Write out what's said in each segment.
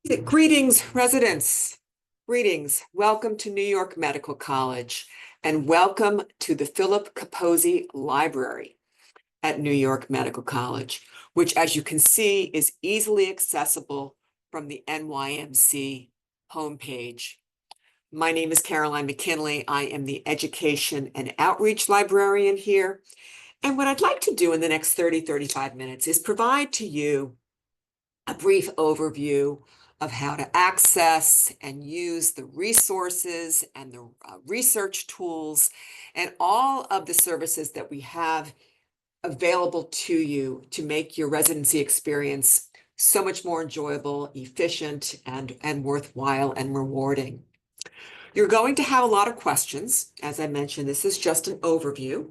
Greetings, residents. Greetings. Welcome to New York Medical College and welcome to the Philip Capozzi Library at New York Medical College, which, as you can see, is easily accessible from the NYMC homepage. My name is Caroline McKinley. I am the Education and Outreach Librarian here. And what I'd like to do in the next 35 minutes is provide to you a brief overview of how to access and use the resources and the research tools and all of the services that we have available to you to make your residency experience so much more enjoyable, efficient, and worthwhile and rewarding. You're going to have a lot of questions. As I mentioned, this is just an overview.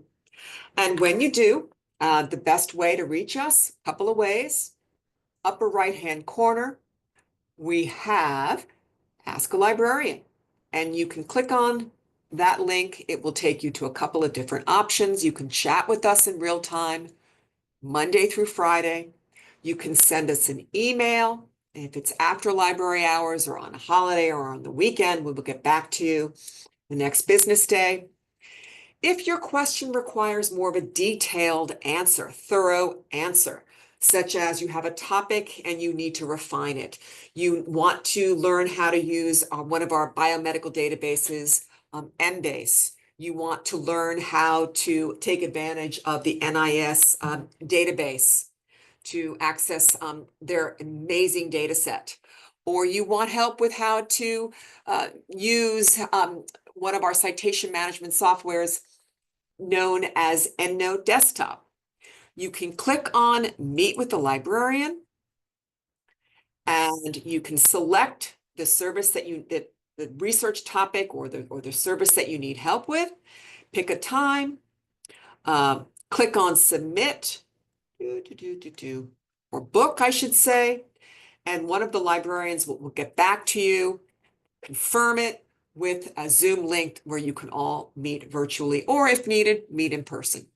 And when you do, the best way to reach us, a couple of ways. Upper right-hand corner, we have Ask a Librarian, and you can click on that link. It will take you to a couple of different options. You can chat with us in real time, Monday through Friday. You can send us an email. If it's after library hours or on a holiday or on the weekend, we will get back to you the next business day. If your question requires more of a detailed answer, thorough answer, such as you have a topic and you need to refine it. You want to learn how to use one of our biomedical databases, Embase. You want to learn how to take advantage of the NIS database to access their amazing data set. Or you want help with how to use one of our citation management softwares known as EndNote Desktop. You can click on Meet with the Librarian, and you can select the service that the research topic or the service that you need help with. Pick a time, click on Submit, or book, I should say, and one of the librarians will get back to you, confirm it with a Zoom link where you can all meet virtually, or if needed, meet in person.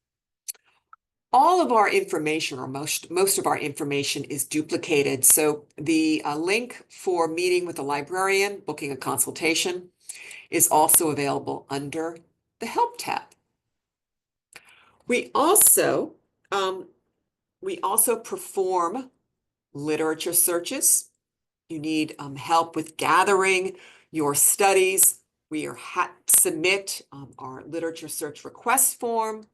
All of our information, or most of our information, is duplicated. So the link for meeting with a librarian, booking a consultation, is also available under the Help tab. We also perform literature searches. You need help with gathering your studies. We submit our literature search request form.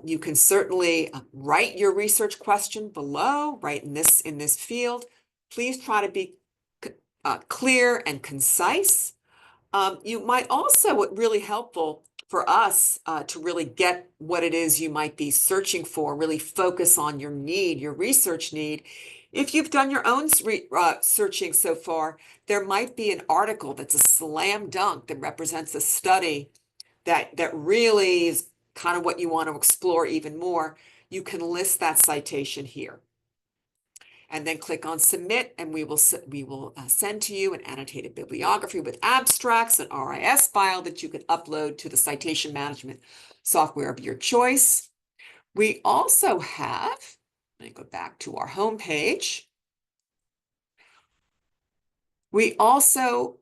You can certainly write your research question below, right in this field. Please try to be clear and concise. You might also, what really helpful for us to really get what it is you might be searching for, really focus on your need, your research need. If you've done your own searching so far, there might be an article that's a slam dunk that represents a study that really is kind of what you want to explore even more. You can list that citation here. And then click on Submit, and we will send to you an annotated bibliography with abstracts, an RIS file that you can upload to the citation management software of your choice. We also have, let me go back to our homepage. We also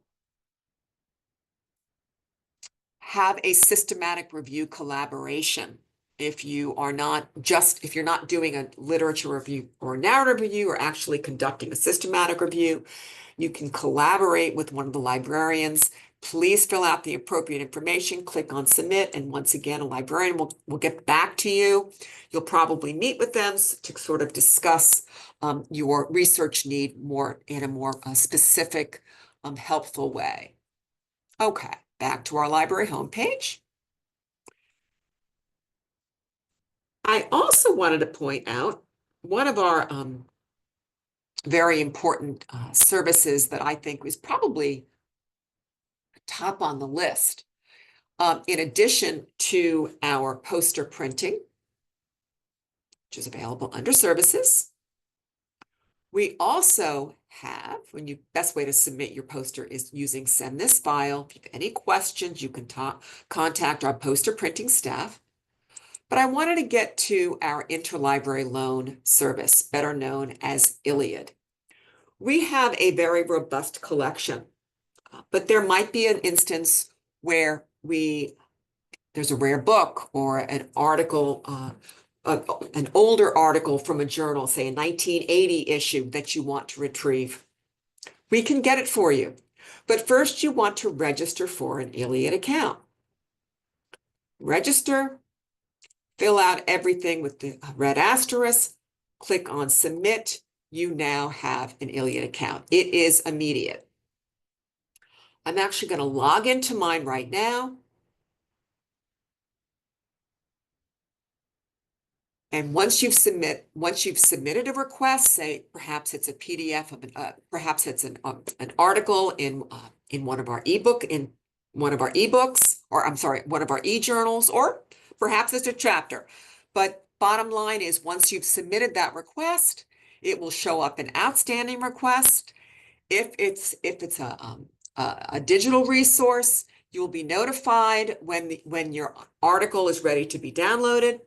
have a systematic review collaboration. If you're not doing a literature review or a narrative review, or actually conducting a systematic review, you can collaborate with one of the librarians. Please fill out the appropriate information, click on Submit, and once again, a librarian will get back to you. You'll probably meet with them to sort of discuss your research need in a more specific, helpful way. Okay. Back to our library homepage. I also wanted to point out one of our very important services that I think was probably top on the list. In addition to our poster printing, which is available under Services, we also have, best way to submit your poster is using Send This File. If you have any questions, you can contact our poster printing staff. But I wanted to get to our interlibrary loan service, better known as ILLIAD. We have a very robust collection, but there might be an instance where there's a rare book or an article, an older article from a journal, say a 1980 issue that you want to retrieve. We can get it for you. But first you want to register for an ILLiad account. Register, fill out everything with the red asterisk, click on submit. You now have an ILLiad account. It is immediate. I'm actually going to log into mine right now. And once you've submitted a request, say perhaps it's a PDF of perhaps it's an article in one of our ebooks, or I'm sorry, one of our e-journals, or perhaps it's a chapter. But bottom line is, once you've submitted that request, it will show up an outstanding request. If it's a digital resource, you'll be notified when your article is ready to be downloaded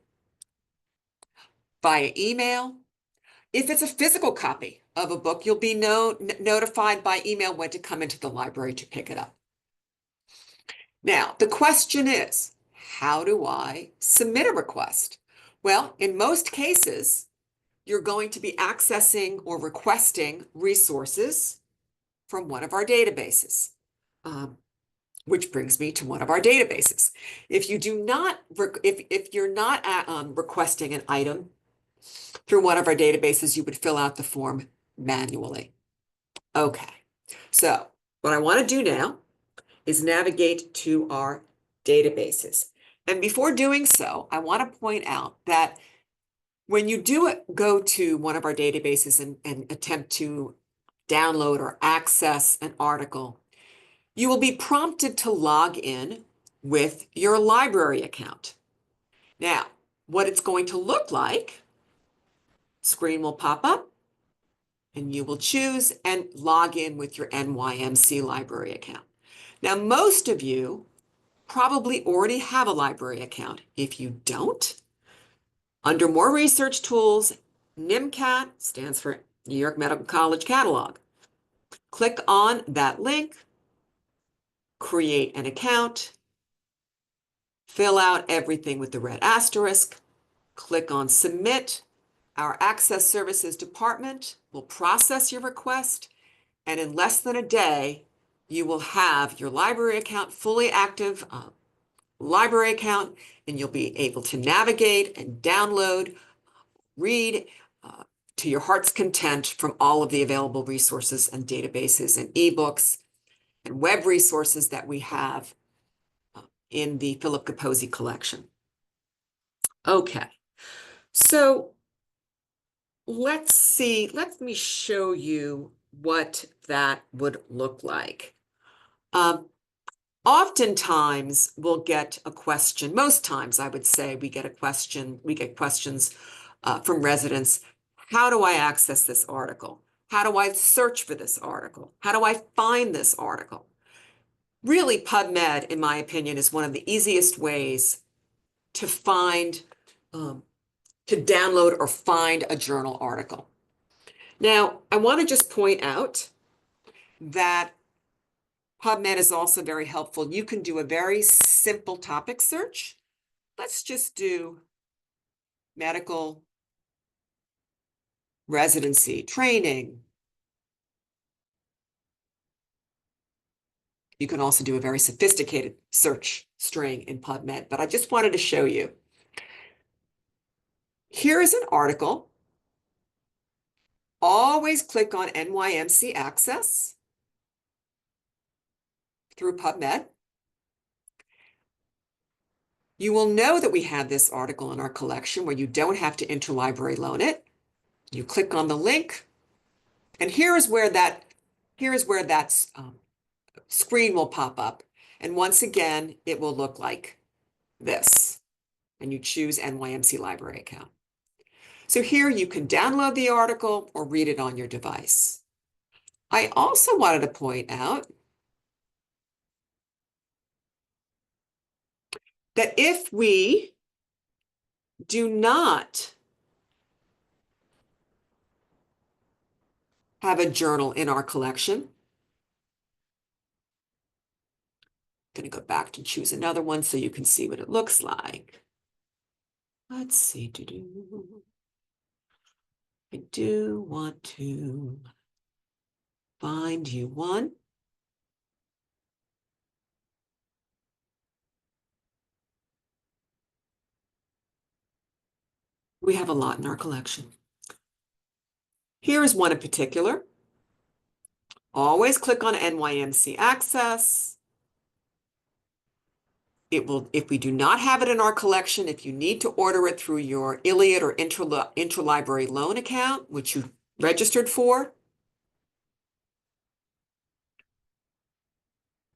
via email. If it's a physical copy of a book, you'll be notified by email when to come into the library to pick it up. Now, the question is, how do I submit a request? Well, in most cases, you're going to be accessing or requesting resources from one of our databases, which brings me to one of our databases. If you're not requesting an item through one of our databases, you would fill out the form manually. Okay, so what I want to do now is navigate to our databases. And before doing so, I want to point out that when you go to one of our databases and attempt to download or access an article, you will be prompted to log in with your library account. Now, what it's going to look like, screen will pop up, and you will choose and log in with your NYMC library account. Now, most of you probably already have a library account. If you don't, under More Research Tools, NYMCAT stands for New York Medical College Catalog. Click on that link, create an account, fill out everything with the red asterisk, click on submit. Our Access Services Department will process your request, and in less than a day, you will have your library account, fully active library account, and you'll be able to navigate and download, read to your heart's content from all of the available resources and databases and ebooks and web resources that we have in the Philip Capozzi collection. Okay, so let me show you what that would look like. Oftentimes we'll get a question, most times I would say we get questions from residents. How do I access this article? How do I search for this article? How do I find this article? Really, PubMed, in my opinion, is one of the easiest ways to find, to download or find a journal article. Now, I want to just point out that PubMed is also very helpful. You can do a very simple topic search. Let's just do medical residency training. You can also do a very sophisticated search string in PubMed, but I just wanted to show you. Here is an article. Always click on NYMC Access through PubMed. You will know that we have this article in our collection where you don't have to interlibrary loan it. You click on the link, and here is where that screen will pop up. And once again, it will look like this. And you choose NYMC library account. So here you can download the article or read it on your device. I also wanted to point out that if we do not have a journal in our collection. Going to go back to choose another one so you can see what it looks like. Let's see. I do want to find you one. We have a lot in our collection. Here is one in particular. Always click on NYMC Access. It will, if we do not have it in our collection, if you need to order it through your Iliad or interlibrary loan account, which you registered for,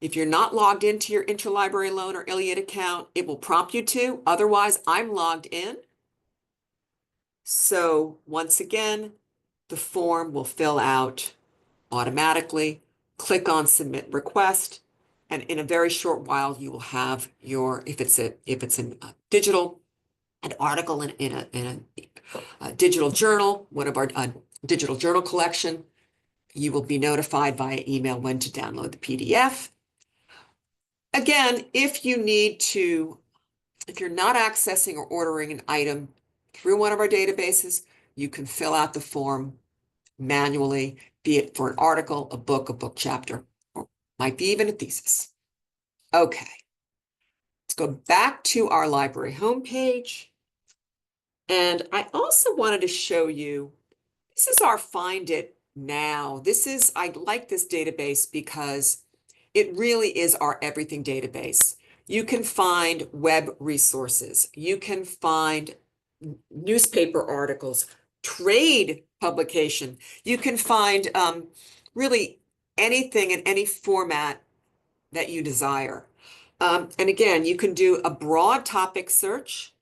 if you're not logged into your interlibrary loan or Iliad account, it will prompt you to. Otherwise, I'm logged in. So once again, the form will fill out automatically. Click on Submit Request, and in a very short while, you will have your, if it's a digital, an article in a digital journal, one of our digital journal collection, you will be notified via email when to download the PDF. Again, if you're not accessing or ordering an item through one of our databases, you can fill out the form manually, be it for an article, a book chapter, or might be even a thesis. Okay, let's go back to our library homepage. And I also wanted to show you, this is our Find It Now. I like this database because it really is our everything database. You can find web resources. You can find newspaper articles, trade publication. You can find really anything in any format that you desire. And again, you can do a broad topic search,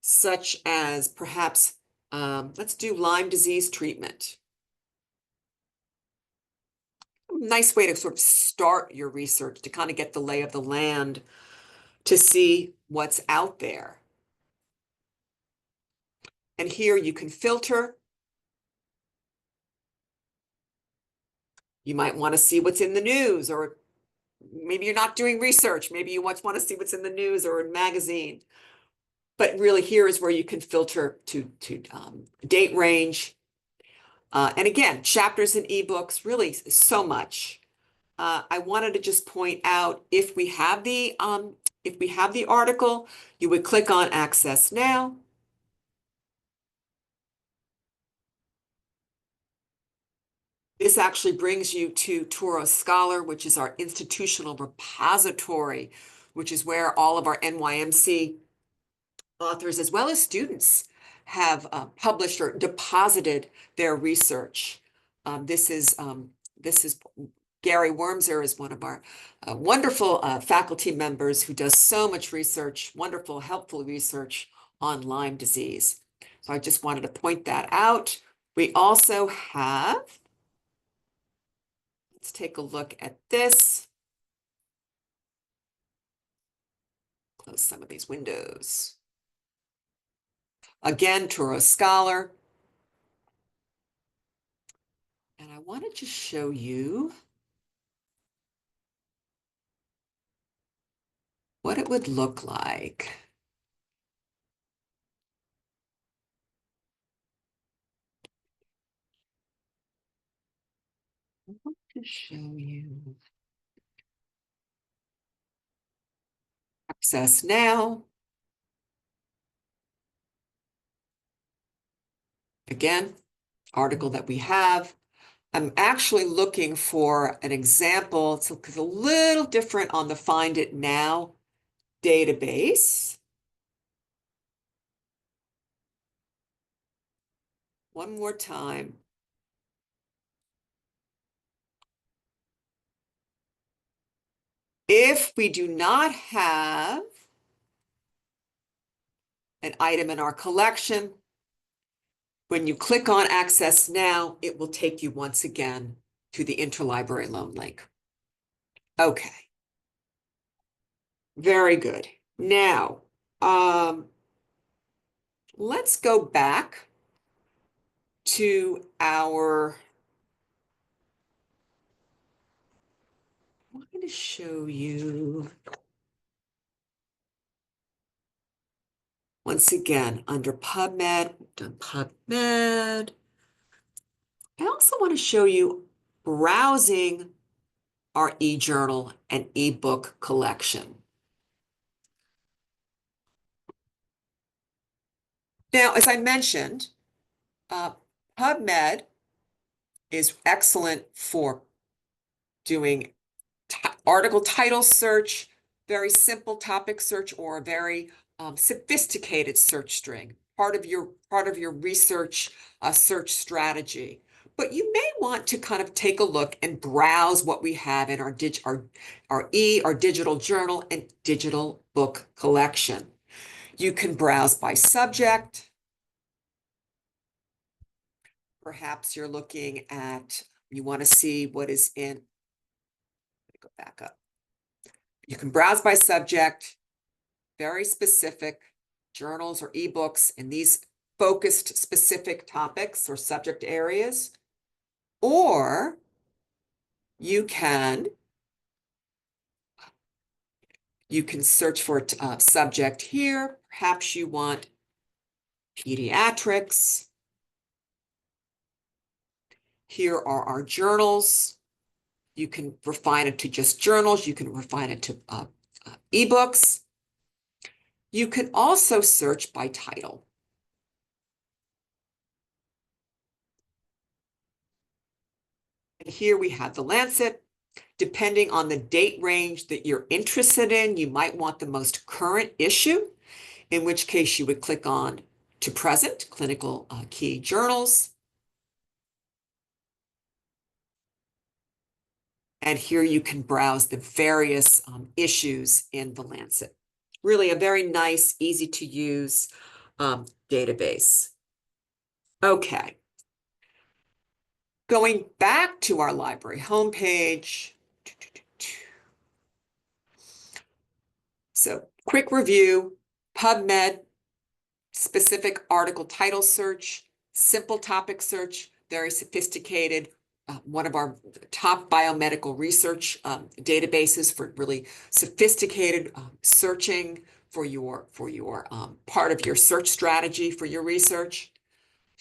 such as perhaps, let's do Lyme disease treatment. Nice way to sort of start your research, to kind of get the lay of the land, to see what's out there. And here you can filter. You might want to see what's in the news, or maybe you're not doing research. Maybe you want to see what's in the news or in magazine. But really, here is where you can filter to date range. And again, chapters and ebooks, really so much. I wanted to just point out, if we have the article, you would click on Access Now. This actually brings you to Turo Scholar, which is our institutional repository, which is where all of our NYMC authors, as well as students, have published or deposited their research. This is Gary Wormser is one of our wonderful faculty members who does so much research, wonderful, helpful research on Lyme disease. So I just wanted to point that out. We also have, let's take a look at this. Close some of these windows. Again, Turo Scholar. And I wanted to show you what it would look like. I want to show you Access Now. Again, article that we have. I'm actually looking for an example. It's a little different on the Find It Now database. One more time. If we do not have an item in our collection, when you click on Access Now, it will take you once again to the interlibrary loan link. Okay. Very good. Now, let's go back to our going to show you, once again, under PubMed, we've done PubMed. I also want to show you browsing our e-journal and e-book collection. Now, as I mentioned, PubMed is excellent for doing article title search, very simple topic search, or a very sophisticated search string, part of your research search strategy. But you may want to kind of take a look and browse what we have in our digital journal and digital book collection. You can browse by subject. Perhaps you're looking at, you want to see what is in, let me go back up. You can browse by subject, very specific journals or ebooks in these focused specific topics or subject areas. Or you can search for a subject here. Perhaps you want pediatrics. Here are our journals. You can refine it to just journals. You can refine it to ebooks. You can also search by title. And here we have the Lancet. Depending on the date range that you're interested in, you might want the most current issue, in which case you would click on to present, clinical key journals. And here you can browse the various issues in the Lancet. Really a very nice, easy to use database. Okay. Going back to our library homepage. So quick review, PubMed, specific article title search, simple topic search, very sophisticated, one of our top biomedical research databases for really sophisticated searching for your part of your search strategy for your research.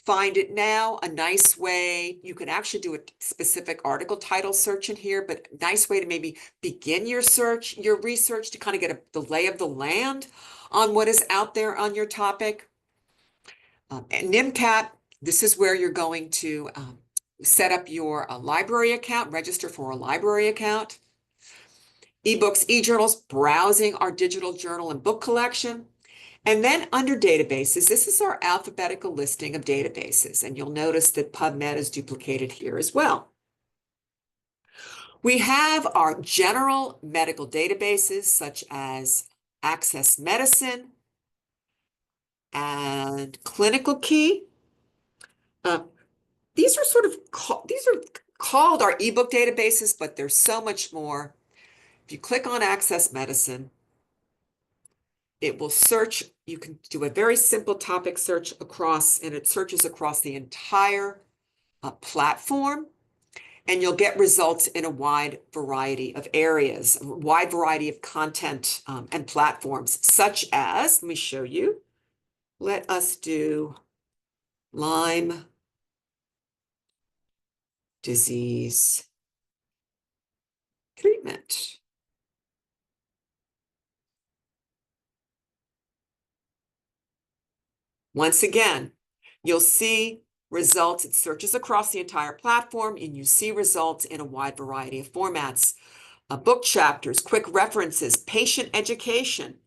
Find It Now, a nice way. You can actually do a specific article title search in here, but a nice way to maybe begin your search, your research, to kind of get the lay of the land on what is out there on your topic. And NIMCAT, this is where you're going to set up your library account, register for a library account. eBooks, eJournals, browsing our digital journal and book collection. And then under databases, this is our alphabetical listing of databases. And you'll notice that PubMed is duplicated here as well. We have our general medical databases, such as Access Medicine and Clinical Key. These are called our ebook databases, but there's so much more. If you click on Access Medicine, it will search. You can do a very simple topic search across, and it searches across the entire platform, and you'll get results in a wide variety of areas, a wide variety of content and platforms, such as, let me show you. Let us do Lyme disease treatment. Once again, you'll see results. It searches across the entire platform, and you see results in a wide variety of formats. Book chapters, quick references, patient education,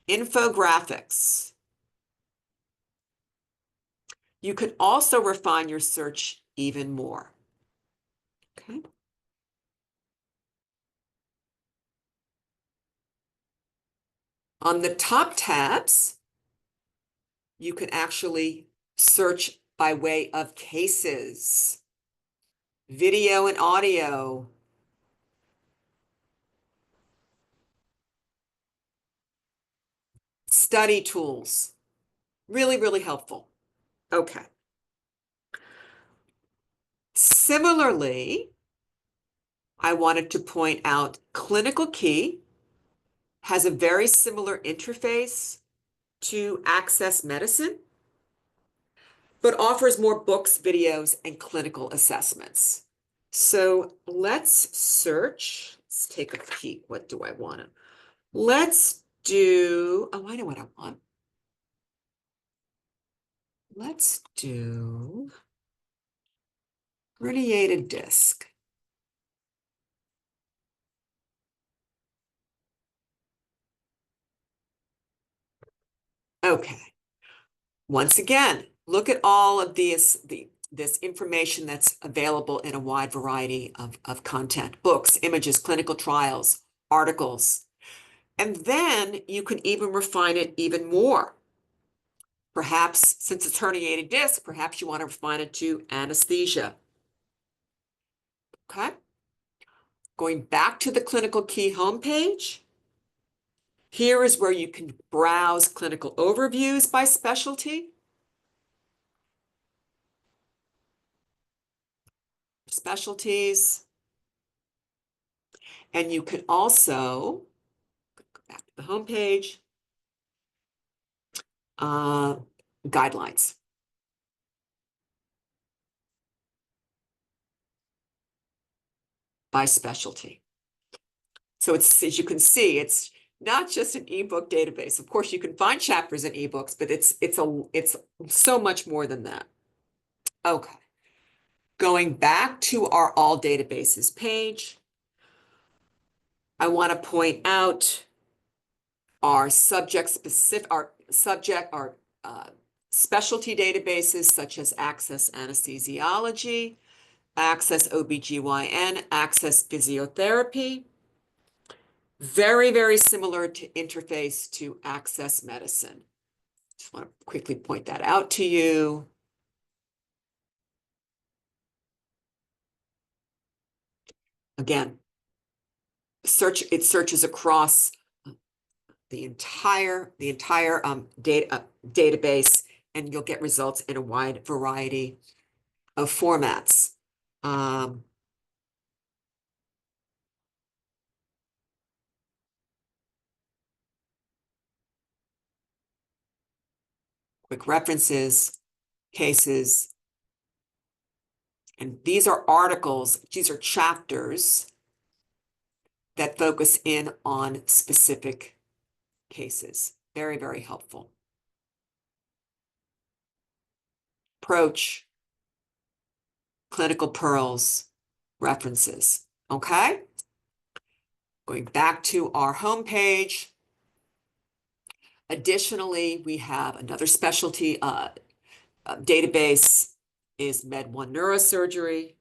infographics. You can also refine your search even more. Okay. On the top tabs, you can actually search by way of cases, video and audio, study tools. Really, really helpful. Okay. Similarly, I wanted to point out Clinical Key has a very similar interface to Access Medicine, but offers more books, videos, and clinical assessments. So let's search. Let's take a peek. What do I want to? Let's do, oh, I know what I want. Let's do herniated disc. Okay. Once again, look at all of this information that's available in a wide variety of content, books, images, clinical trials, articles. And then you can even refine it even more. Perhaps since it's herniated disc, perhaps you want to refine it to anesthesia. Okay. Going back to the Clinical Key homepage, here is where you can browse clinical overviews by specialty. Specialties. And you can also go back to the homepage, guidelines. By specialty. So it's, as you can see, it's not just an ebook database. Of course, you can find chapters in ebooks, but it's so much more than that. Okay. Going back to our all databases page, I want to point out our specialty databases such as Access Anesthesiology, Access OBGYN, Access Physiotherapy. Very, very similar to interface to Access Medicine. Just want to quickly point that out to you. Again, it searches across the entire database, and you'll get results in a wide variety of formats. Quick references, cases, and these are articles, these are chapters that focus in on specific cases. Very, very helpful. Approach, clinical pearls, references. Okay? Going back to our homepage. Additionally, we have another specialty database is Med1 Neurosurgery.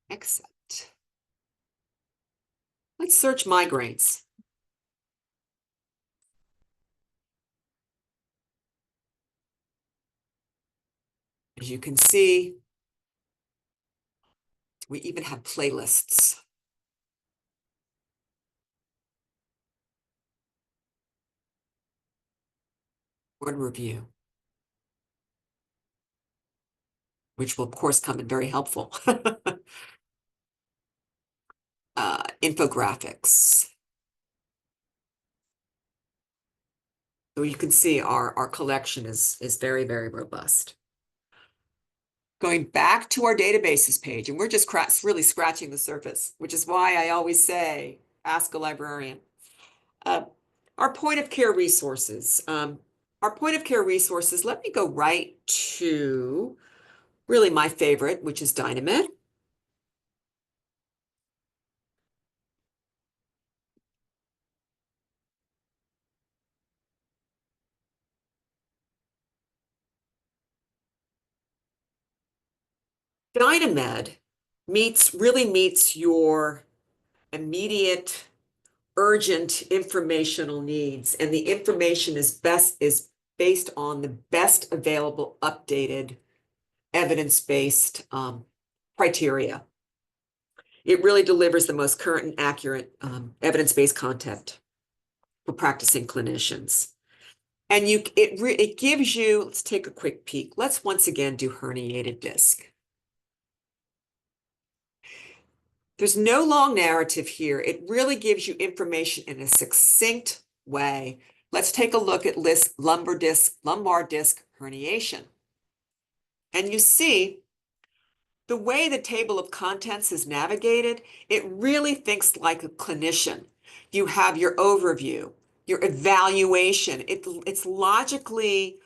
Except, let's search migraines. As you can see, we even have playlists. Word review, which will of course come in very helpful. Infographics. So you can see our collection is very, very robust. Going back to our databases page, and we're just really scratching the surface, which is why I always say, ask a librarian. Our point of care resources. Our point of care resources, let me go right to really my favorite, which is Dynamed. Dynamed really meets your immediate, urgent informational needs, and the information is based on the best available, updated, evidence-based criteria. It really delivers the most current and accurate evidence-based content for practicing clinicians. And it gives you, let's take a quick peek. Let's once again do herniated disc. There's no long narrative here. It really gives you information in a succinct way. Let's take a look at lumbar disc herniation. And you see the way the table of contents is navigated, it really thinks like a clinician. You have your overview, your evaluation. It's logically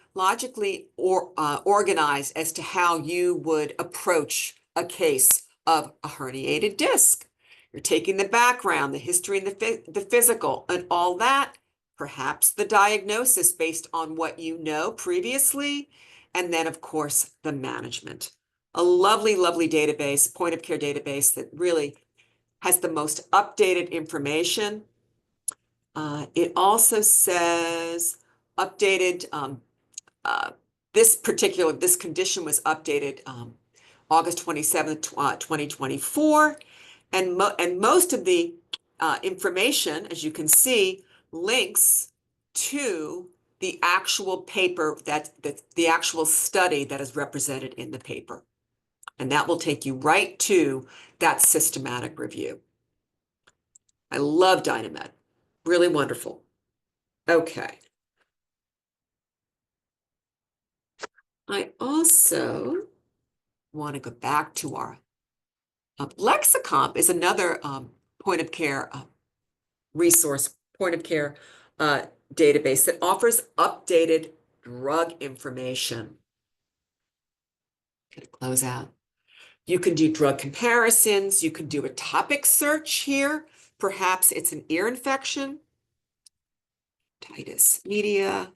organized as to how you would approach a case of a herniated disc. You're taking the background, the history, and the physical, and all that. Perhaps the diagnosis based on what you know previously, and then, of course, the management. A lovely, lovely database, point of care database that really has the most updated information. It also says updated, this condition was updated August 27th, 2024. And most of the information, as you can see, links to the actual paper, the actual study that is represented in the paper. And that will take you right to that systematic review. I love Dynamed. Really wonderful. Okay. I also want to go back to our Lexicomp is another point of care resource, point of care database that offers updated drug information. Gonna close out. You can do drug comparisons. You can do a topic search here. Perhaps it's an ear infection. Otitis media.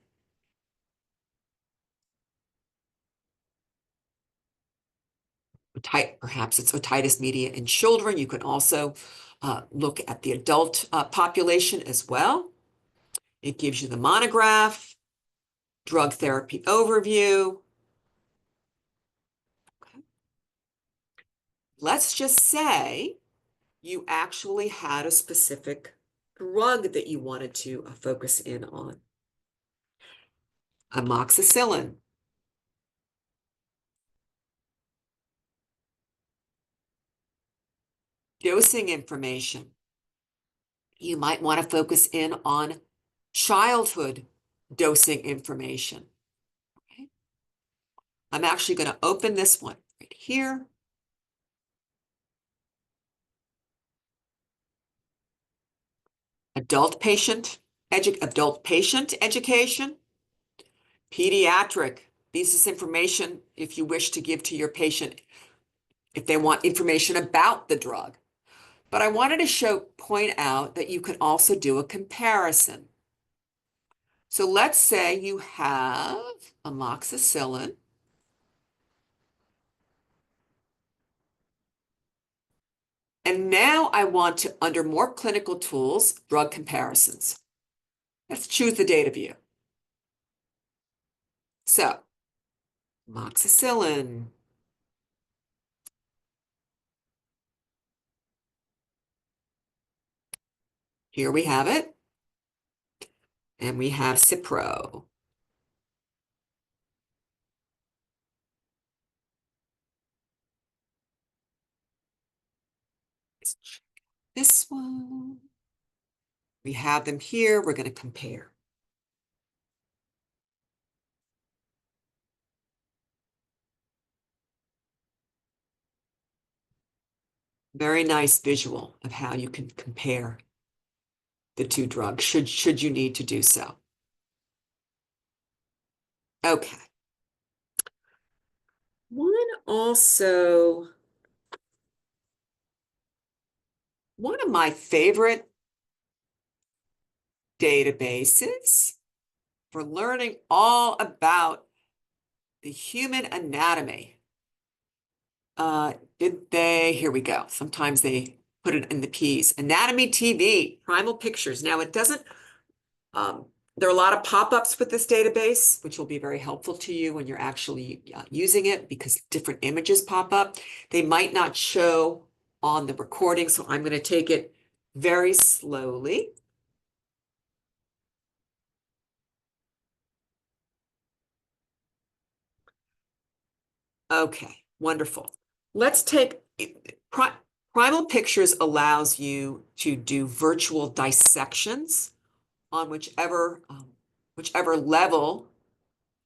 Perhaps it's otitis media in children. You can also look at the adult population as well. It gives you the monograph, drug therapy overview. Okay. Let's just say you actually had a specific drug that you wanted to focus in on. Amoxicillin. Dosing information. You might want to focus in on childhood dosing information. Okay. I'm actually going to open this one right here. Adult patient education, pediatric. This is information if you wish to give to your patient if they want information about the drug. But I wanted to point out that you can also do a comparison. So let's say you have amoxicillin. And now I want to, under more clinical tools, drug comparisons. Let's choose the data view. So, amoxicillin. Here we have it. And we have Cipro. Let's check this one. We have them here. We're going to compare. Very nice visual of how you can compare the two drugs, should you need to do so. Okay. One of my favorite databases for learning all about the human anatomy. Here we go. Sometimes they put it in the P's. Anatomy TV, Primal Pictures. Now it doesn't, there are a lot of pop-ups with this database, which will be very helpful to you when you're actually using it because different images pop up. They might not show on the recording, so I'm going to take it very slowly. Okay, wonderful. Let's take Primal Pictures allows you to do virtual dissections on whichever level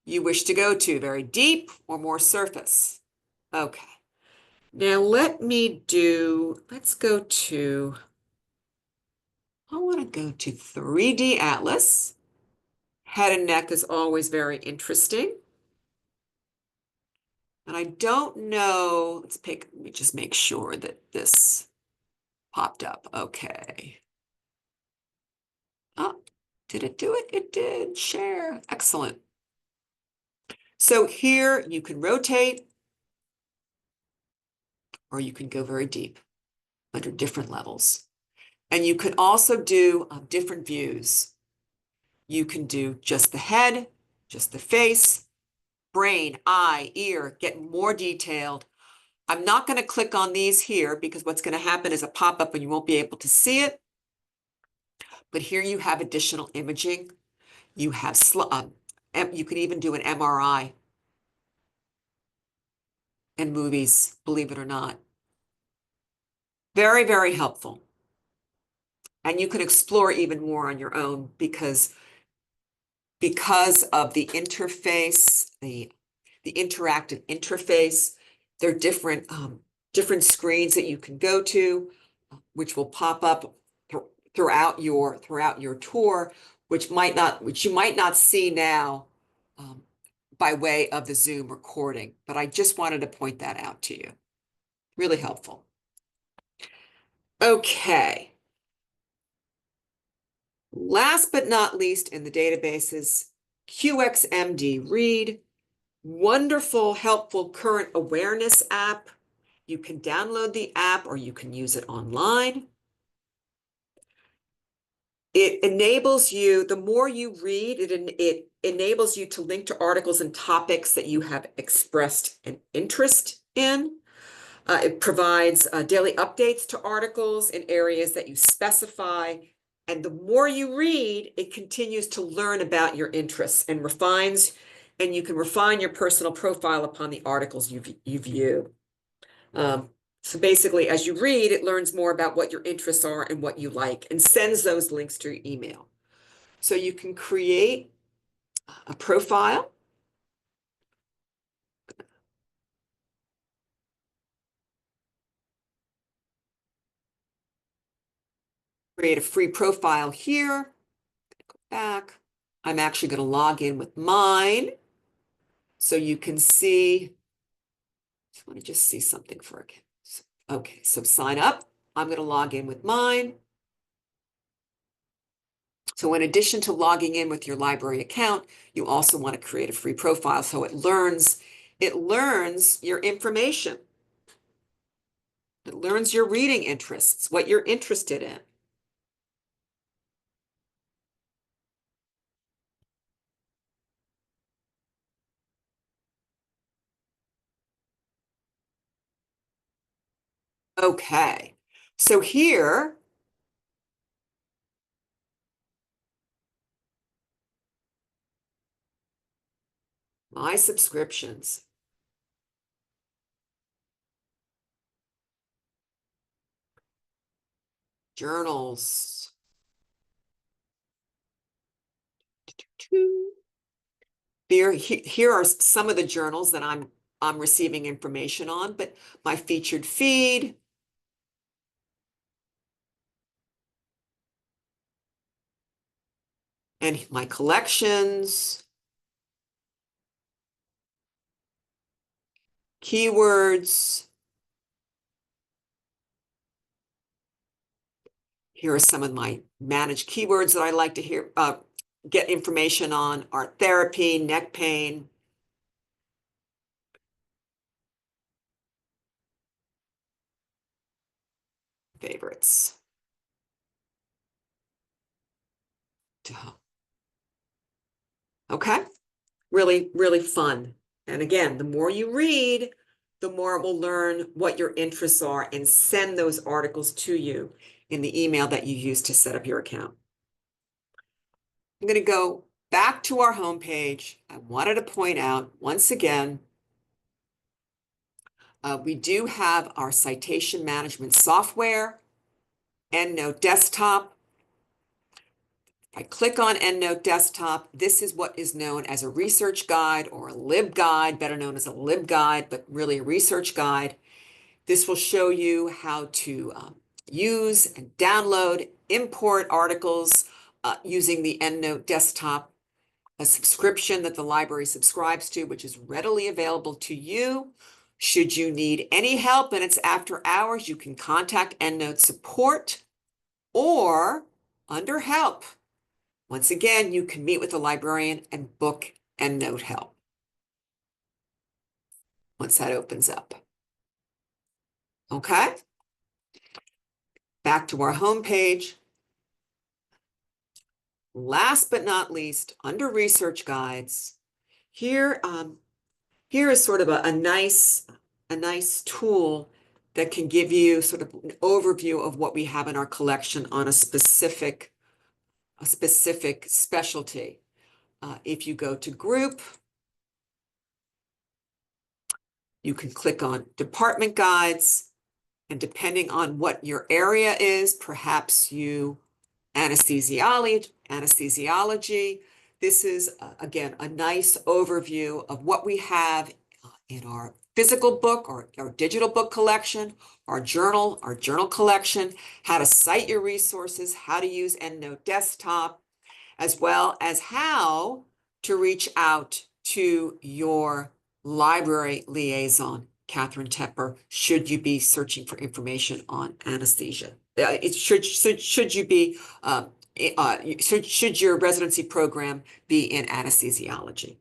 you wish to go to, very deep or more surface. Okay. Now let's go to, I want to go to 3D Atlas. Head and neck is always very interesting. And I don't know, let me just make sure that this popped up. Okay. Oh, did it do it? It did. Share. Excellent. So here you can rotate or you can go very deep under different levels. And you can also do different views. You can do just the head, just the face, brain, eye, ear, get more detailed. I'm not going to click on these here because what's going to happen is a pop-up and you won't be able to see it. But here you have additional imaging. You have, you can even do an MRI in movies, believe it or not. Very, very helpful. And you can explore even more on your own because of the interface, the interactive interface. There are different screens that you can go to, which will pop up throughout your tour, which you might not see now by way of the Zoom recording. But I just wanted to point that out to you. Really helpful. Okay. Last but not least in the databases, QXMD Read, wonderful, helpful current awareness app. You can download the app or you can use it online. It enables you, the more you read, it enables you to link to articles and topics that you have expressed an interest in. It provides daily updates to articles in areas that you specify. And the more you read, it continues to learn about your interests and you can refine your personal profile upon the articles you view. So basically, as you read, it learns more about what your interests are and what you like and sends those links to your email. So you can create a profile. Create a free profile here. Go back. I'm actually going to log in with mine so you can see. Let me just see something for a okay, so sign up. I'm going to log in with mine. So in addition to logging in with your library account, you also want to create a free profile so it learns your information. It learns your reading interests, what you're interested in. Okay, so here, my subscriptions. Journals. Here are some of the journals that I'm receiving information on, but my featured feed. And my collections. Keywords. Here are some of my managed keywords that I like to get information on: art therapy, neck pain. Favorites. Okay, really, really fun. And again, the more you read, the more it will learn what your interests are and send those articles to you in the email that you use to set up your account. I'm going to go back to our homepage. I wanted to point out once again, we do have our citation management software, EndNote Desktop. If I click on EndNote Desktop, this is what is known as a research guide or a LibGuide, better known as a LibGuide, but really a research guide. This will show you how to use and download, import articles using the EndNote Desktop, a subscription that the library subscribes to, which is readily available to you. Should you need any help and it's after hours, you can contact EndNote support or under help. Once again, you can meet with a librarian and book EndNote help once that opens up. Okay, back to our homepage. Last but not least, under research guides, here is sort of a nice tool that can give you sort of an overview of what we have in our collection on a specific specialty. If you go to group, you can click on department guides, and depending on what your area is, perhaps you anesthesiology. This is, again, a nice overview of what we have in our physical book or our digital book collection, our journal collection, how to cite your resources, how to use EndNote Desktop, as well as how to reach out to your library liaison, Catherine Tepper, should you be searching for information on anesthesia. Should you be should your residency program be in anesthesiology?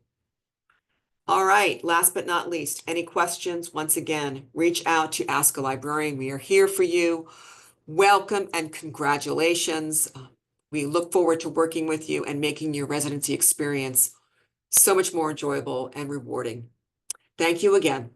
All right, last but not least, any questions? Once again, reach out to Ask a Librarian. We are here for you. Welcome and congratulations. We look forward to working with you and making your residency experience so much more enjoyable and rewarding. Thank you again.